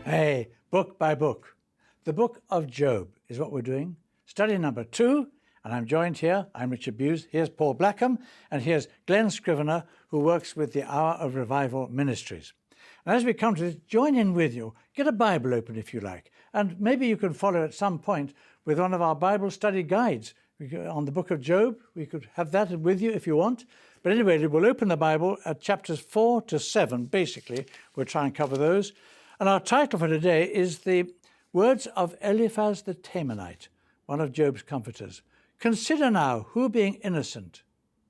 Hey, book by book. The book of Job is what we're doing. Study number 2, and I'm joined here. I'm Richard Buse. Here's Paul Blackham, and here's Glenn Scrivener, who works with the Hour of Revival Ministries. And as we come to this, join in with you. Get a Bible open if you like, and maybe you can follow at some point with one of our Bible study guides on the book of Job. We could have that with you if you want. But anyway, we'll open the Bible at chapters 4 to 7, basically. We'll try and cover those. And our title for today is the words of Eliphaz the Temanite, one of Job's comforters. Consider now who being innocent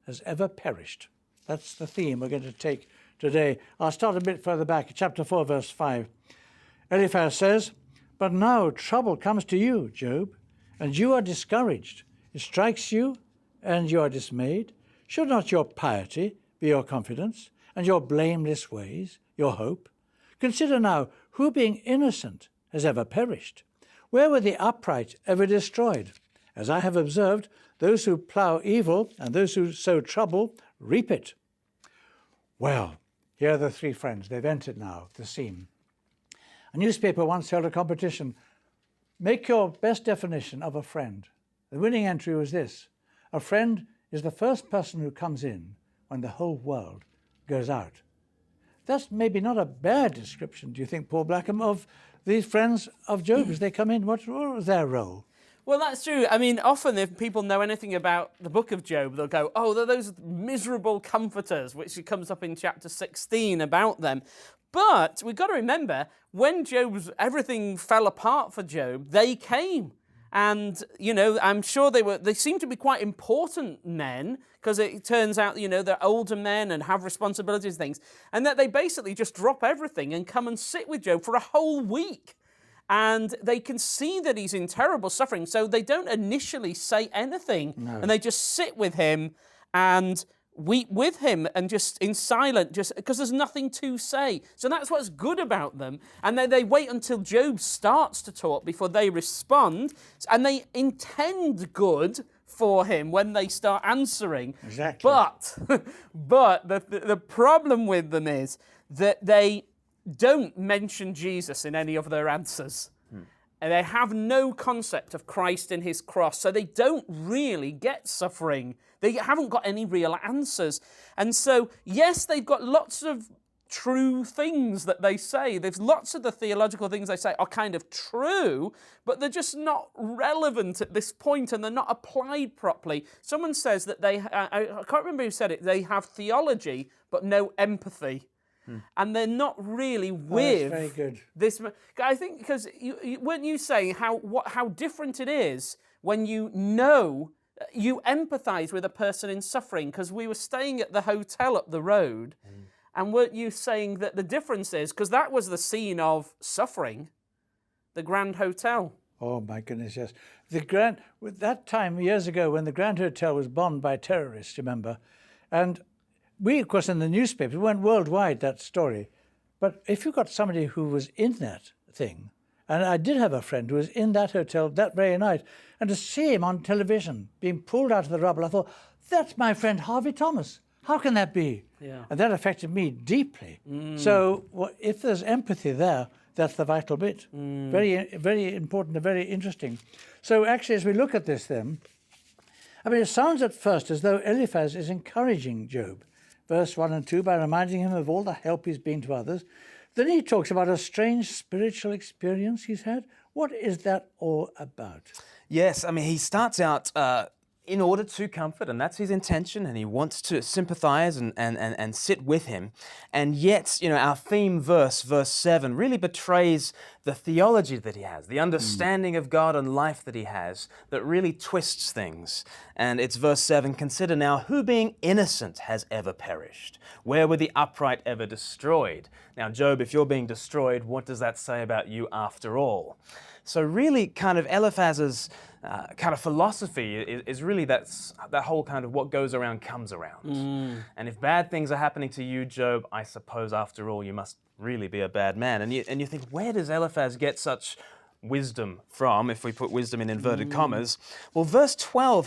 has ever perished. That's the theme we're going to take today. I'll start a bit further back, chapter 4, verse 5. Eliphaz says, "But now trouble comes to you, Job, and you are discouraged. It strikes you, and you are dismayed. Should not your piety be your confidence, and your blameless ways your hope? Consider now who being innocent has ever perished. Where were the upright ever destroyed? As I have observed, those who plough evil and those who sow trouble reap it." Well, here are the three friends. They've entered now the scene. A newspaper once held a competition. Make your best definition of a friend. The winning entry was this: a friend is the first person who comes in when the whole world goes out. That's maybe not a bad description, do you think, Paul Blackham, of these friends of Job as they come in? What was their role? Well, that's true. I mean, often if people know anything about the book of Job, they'll go, oh, they're those miserable comforters, which comes up in chapter 16 about them. But we've got to remember, when everything fell apart for Job, they came. And, you know, I'm sure they seem to be quite important men, because it turns out, you know, they're older men and have responsibilities and things, and that they basically just drop everything and come and sit with Job for a whole week. And they can see that he's in terrible suffering, so they don't initially say anything. No. And they just sit with him and weep with him and just in silence, just because there's nothing to say. So that's what's good about them. And then they wait until Job starts to talk before they respond, and they intend good for him when they start answering. Exactly. But the problem with them is that they don't mention Jesus in any of their answers. And they have no concept of Christ and his cross, so they don't really get suffering. They haven't got any real answers. And so, yes, they've got lots of true things that they say. There's lots of the theological things they say are kind of true, but they're just not relevant at this point, and they're not applied properly. Someone says that I can't remember who said it, they have theology, but no empathy. And they're not really with very good. this. I think because weren't you saying how different it is when you know, you empathise with a person in suffering? Because we were staying at the hotel up the road, and weren't you saying that the difference is, because that was the scene of suffering, the Grand Hotel. Oh my goodness, yes. That time years ago when the Grand Hotel was bombed by terrorists, remember? And we, of course, in the newspaper, it went worldwide, that story. But if you got somebody who was in that thing, and I did have a friend who was in that hotel that very night, and to see him on television being pulled out of the rubble, I thought, that's my friend Harvey Thomas. How can that be? Yeah. And that affected me deeply. So if there's empathy there, that's the vital bit. Very, very important and very interesting. So actually, as we look at this then, I mean, it sounds at first as though Eliphaz is encouraging Job. Verse 1 and 2, by reminding him of all the help he's been to others. Then he talks about a strange spiritual experience he's had. What is that all about? Yes, I mean, he starts out in order to comfort, and that's his intention, and he wants to sympathize and sit with him. And yet, you know, our theme verse 7, really betrays the theology that he has, the understanding of God and life that he has, that really twists things. And it's verse 7, "Consider now who being innocent has ever perished. Where were the upright ever destroyed?" Now, Job, if you're being destroyed, what does that say about you after all? So really kind of Eliphaz's kind of philosophy is really that whole kind of what goes around comes around. And if bad things are happening to you, Job, I suppose after all you must really be a bad man. And you think, where does Eliphaz get such wisdom from, if we put wisdom in inverted commas. Well, verse 12,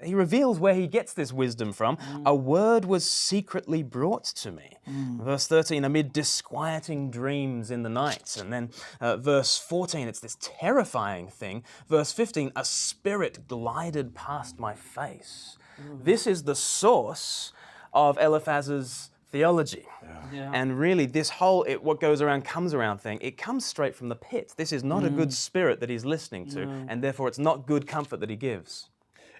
he reveals where he gets this wisdom from. A word was secretly brought to me. Verse 13, amid disquieting dreams in the night. And then verse 14, it's this terrifying thing. Verse 15, a spirit glided past my face. This is the source of Eliphaz's theology. Yeah. And really this whole what goes around comes around thing, it comes straight from the pit. This is not a good spirit that he's listening to, and therefore it's not good comfort that he gives.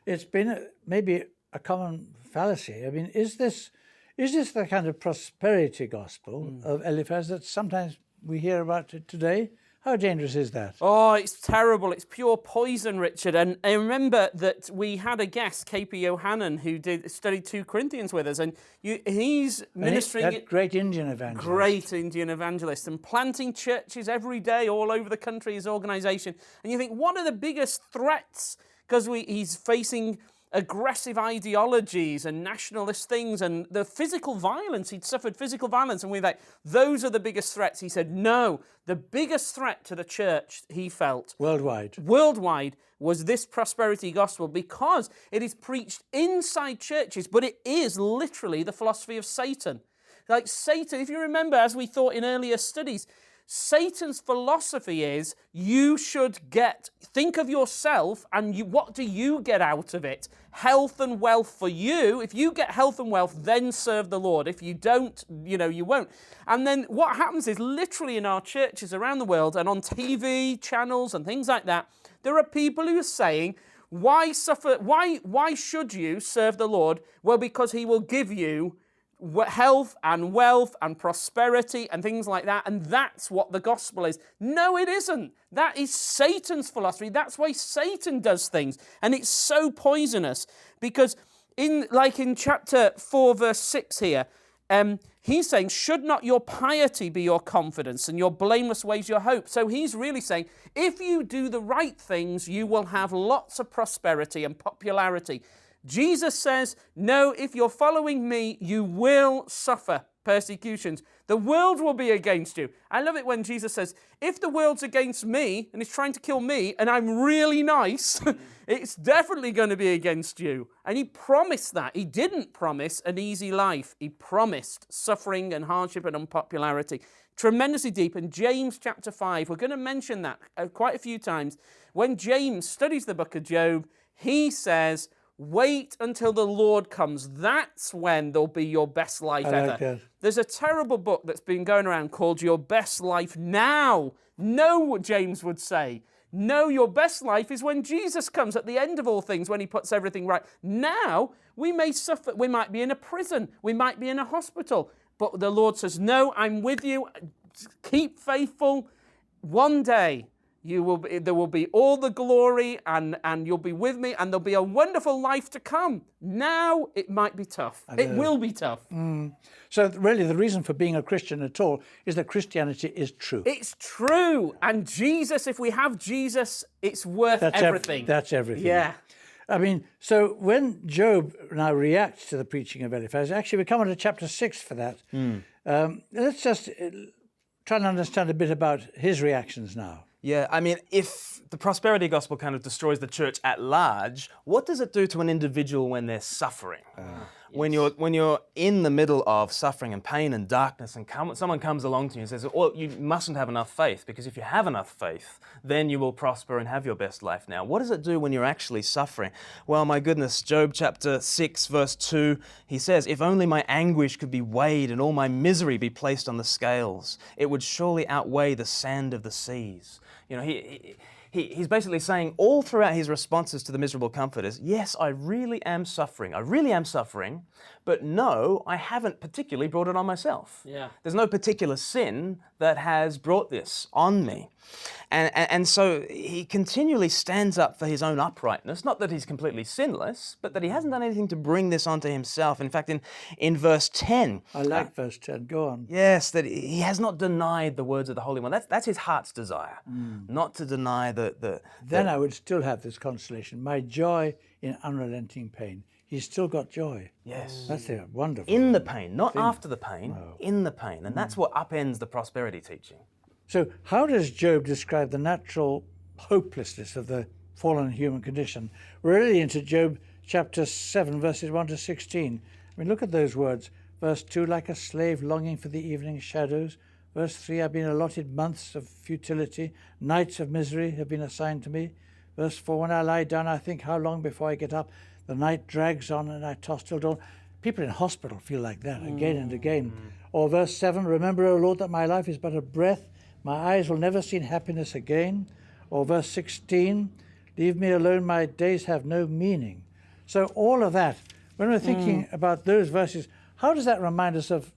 It's been maybe a common fallacy. I mean, is this the kind of prosperity gospel of Eliphaz that sometimes we hear about it today? How dangerous is that? Oh, it's terrible. It's pure poison, Richard. And I remember that we had a guest, KP Yohanan, who studied 2 Corinthians with us, and he's ministering... That great Indian evangelist. Great Indian evangelist, and planting churches every day all over the country, his organisation. And you think, what are the biggest threats? Because he's facing aggressive ideologies and nationalist things and the physical violence. He'd suffered physical violence, and we're like, those are the biggest threats. He said, no, the biggest threat to the church, he felt, worldwide, was this prosperity gospel, because it is preached inside churches, but it is literally the philosophy of Satan. Like Satan, if you remember, as we thought in earlier studies, Satan's philosophy is you should think of yourself and what do you get out of it? Health and wealth for you. If you get health and wealth, then serve the Lord. If you don't, you won't. And then what happens is literally in our churches around the world and on TV channels and things like that, there are people who are saying, why suffer? Why should you serve the Lord? Well, because he will give you health and wealth and prosperity and things like that, and that's what the gospel is. No, it isn't. That is Satan's philosophy. That's why Satan does things, and it's so poisonous, because in chapter 4 verse 6 here, he's saying, should not your piety be your confidence and your blameless ways your hope? So he's really saying, if you do the right things, you will have lots of prosperity and popularity. Jesus says, no, if you're following me, you will suffer persecutions. The world will be against you. I love it when Jesus says, if the world's against me and is trying to kill me and I'm really nice, it's definitely going to be against you. And he promised that. He didn't promise an easy life. He promised suffering and hardship and unpopularity. Tremendously deep. In James chapter 5, we're going to mention that quite a few times. When James studies the book of Job, he says, wait until the Lord comes. That's when there'll be your best life ever. Like that. There's a terrible book that's been going around called Your Best Life Now. No, James would say. No, your best life is when Jesus comes at the end of all things, when he puts everything right. Now, we may suffer. We might be in a prison. We might be in a hospital. But the Lord says, no, I'm with you. Keep faithful. One day, there will be all the glory, and you'll be with me, and there'll be a wonderful life to come. Now it might be tough. It will be tough. So really the reason for being a Christian at all is that Christianity is true. It's true. And Jesus, if we have Jesus, it's worth everything. That's everything. Yeah. I mean, so when Job now reacts to the preaching of Eliphaz, actually we come on to chapter 6 for that. Let's just try and understand a bit about his reactions now. Yeah, I mean, if the prosperity gospel kind of destroys the church at large, what does it do to an individual when they're suffering? When you're in the middle of suffering and pain and darkness, and someone comes along to you and says, well, you mustn't have enough faith, because if you have enough faith, then you will prosper and have your best life now. What does it do when you're actually suffering? Well, my goodness, Job chapter 6, verse 2, he says, if only my anguish could be weighed and all my misery be placed on the scales, it would surely outweigh the sand of the seas. You know, he's basically saying all throughout his responses to the miserable comforters, yes, I really am suffering, but no, I haven't particularly brought it on myself. Yeah. There's no particular sin that has brought this on me. And so he continually stands up for his own uprightness, not that he's completely sinless, but that he hasn't done anything to bring this onto himself. In fact, in verse 10... I like verse 10, go on. Yes, that he has not denied the words of the Holy One. That's his heart's desire, not to deny Then I would still have this consolation, my joy in unrelenting pain. He's still got joy. Yes. That's wonderful. In the pain, not after the pain, in the pain. And that's what upends the prosperity teaching. So how does Job describe the natural hopelessness of the fallen human condition? We're really into Job chapter 7, verses 1 to 16. I mean, look at those words. Verse 2, like a slave longing for the evening shadows. Verse 3, I've been allotted months of futility. Nights of misery have been assigned to me. Verse 4, when I lie down, I think, how long before I get up? The night drags on and I toss till dawn. People in hospital feel like that again and again. Or verse 7, remember, O Lord, that my life is but a breath. My eyes will never see happiness again. Or verse 16, leave me alone, my days have no meaning. So all of that, when we're thinking about those verses, how does that remind us of,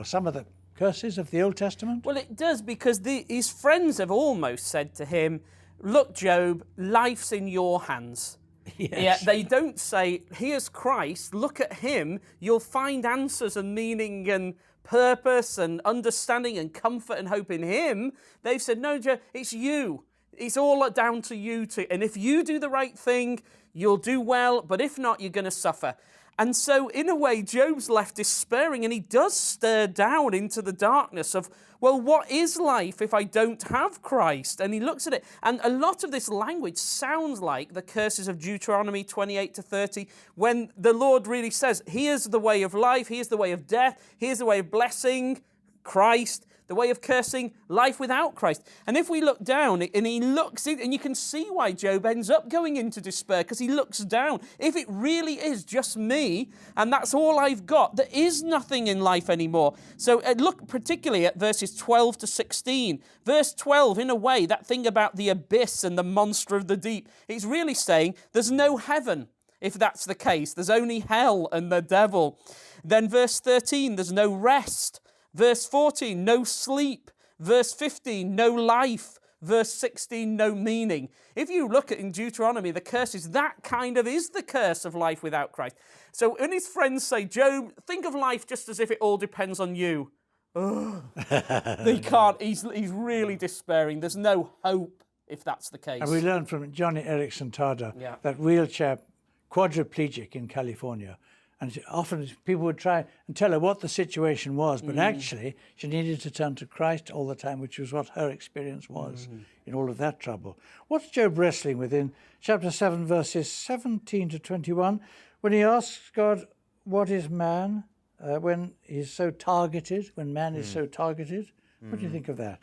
some of the curses of the Old Testament? Well, it does, because his friends have almost said to him, look, Job, life's in your hands. Yes. Yeah, they don't say, here's Christ, look at him, you'll find answers and meaning and purpose and understanding and comfort and hope in him. They've said, no, Job, it's you. It's all down to you. And if you do the right thing, you'll do well, but if not, you're going to suffer. And so, in a way, Job's left despairing, and he does stare down into the darkness of, well, what is life if I don't have Christ? And he looks at it, and a lot of this language sounds like the curses of Deuteronomy 28 to 30, when the Lord really says, here's the way of life, here's the way of death, here's the way of blessing, Christ, the way of cursing, life without Christ. And if we look down, and he looks in, and you can see why Job ends up going into despair, because he looks down. If it really is just me, and that's all I've got, there is nothing in life anymore. So look particularly at verses 12 to 16. Verse 12, in a way, that thing about the abyss and the monster of the deep, it's really saying there's no heaven. If that's the case, there's only hell and the devil. Then verse 13, there's no rest. Verse 14, no sleep. Verse 15, no life. Verse 16, no meaning. If you look at in Deuteronomy, the curses, that kind of is the curse of life without Christ. So when his friends say, Job, think of life just as if it all depends on you. They can't. He's really despairing. There's no hope if that's the case. And we learned from Johnny Erickson Tada, that wheelchair quadriplegic in California. And often people would try and tell her what the situation was, but actually she needed to turn to Christ all the time, which was what her experience was in all of that trouble. What's Job wrestling with in chapter 7, verses 17 to 21, when he asks God, what is man, when he's so targeted, when man is so targeted? What do you think of that?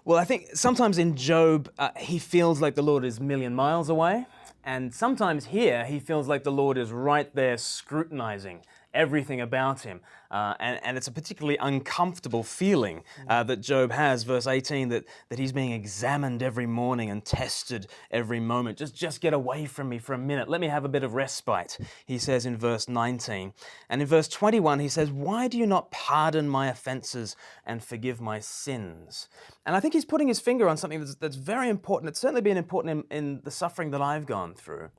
Well, I think sometimes in Job, he feels like the Lord is a million miles away. And sometimes here, he feels like the Lord is right there scrutinizing everything about him. And it's a particularly uncomfortable feeling that Job has, verse 18, that he's being examined every morning and tested every moment. Just get away from me for a minute. Let me have a bit of respite, he says in verse 19. And in verse 21, he says, why do you not pardon my offenses and forgive my sins? And I think he's putting his finger on something that's very important. It's certainly been important in the suffering that I've gone through.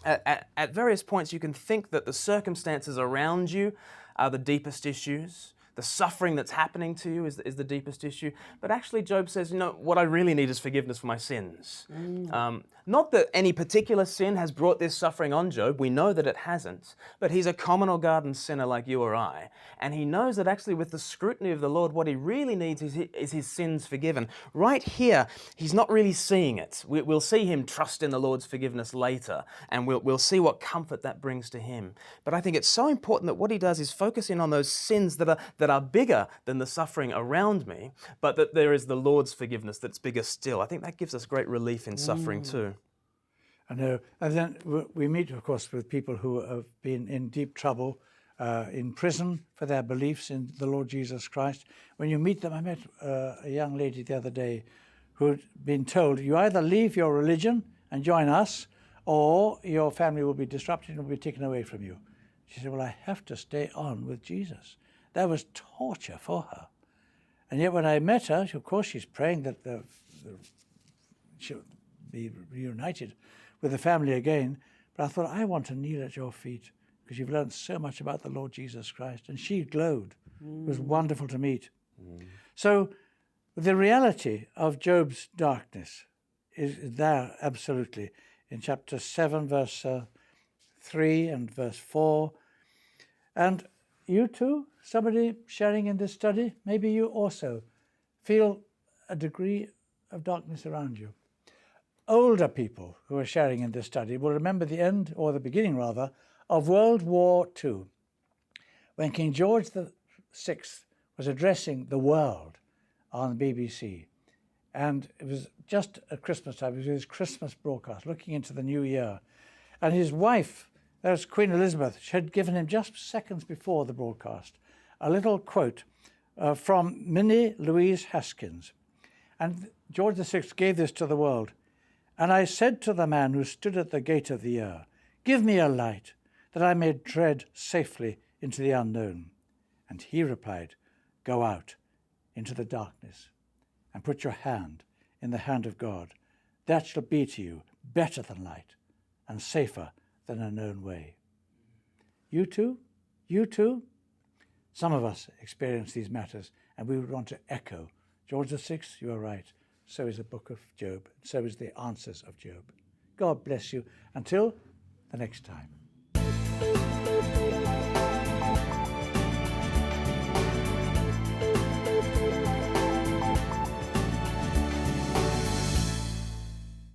At various points, you can think that the circumstances around you are the deepest issues. The suffering that's happening to you is the deepest issue. But actually, Job says, what I really need is forgiveness for my sins. Not that any particular sin has brought this suffering on Job. We know that it hasn't. But he's a common or garden sinner like you or I. And he knows that actually with the scrutiny of the Lord, what he really needs is his sins forgiven. Right here, he's not really seeing it. We'll see him trust in the Lord's forgiveness later. And we'll see what comfort that brings to him. But I think it's so important that what he does is focus in on those sins that are bigger than the suffering around me, but that there is the Lord's forgiveness that's bigger still. I think that gives us great relief in suffering too. I know. And then we meet, of course, with people who have been in deep trouble, in prison for their beliefs in the Lord Jesus Christ. When you meet them, I met a young lady the other day who had been told, you either leave your religion and join us, or your family will be disrupted and will be taken away from you. She said, well, I have to stay on with Jesus. That was torture for her. And yet when I met her, of course she's praying that she'll be reunited with the family again. But I thought, I want to kneel at your feet because you've learned so much about the Lord Jesus Christ. And she glowed. It was wonderful to meet. So the reality of Job's darkness is there absolutely in chapter 7, verse 3 and verse 4. And you too, somebody sharing in this study, maybe you also feel a degree of darkness around you. Older people who are sharing in this study will remember the end, or the beginning rather, of World War II, when King George VI was addressing the world on the BBC. And it was just at Christmas time, it was his Christmas broadcast, looking into the new year. And his wife, that was Queen Elizabeth, she had given him just seconds before the broadcast a little quote from Minnie Louise Haskins. And George VI gave this to the world. "And I said to the man who stood at the gate of the year, 'Give me a light, that I may tread safely into the unknown.' And he replied, 'Go out into the darkness and put your hand in the hand of God. That shall be to you better than light and safer than a known way.'" You too? You too? Some of us experience these matters, and we would want to echo, George VI, you are right. So is the book of Job. So is the answers of Job. God bless you. Until the next time.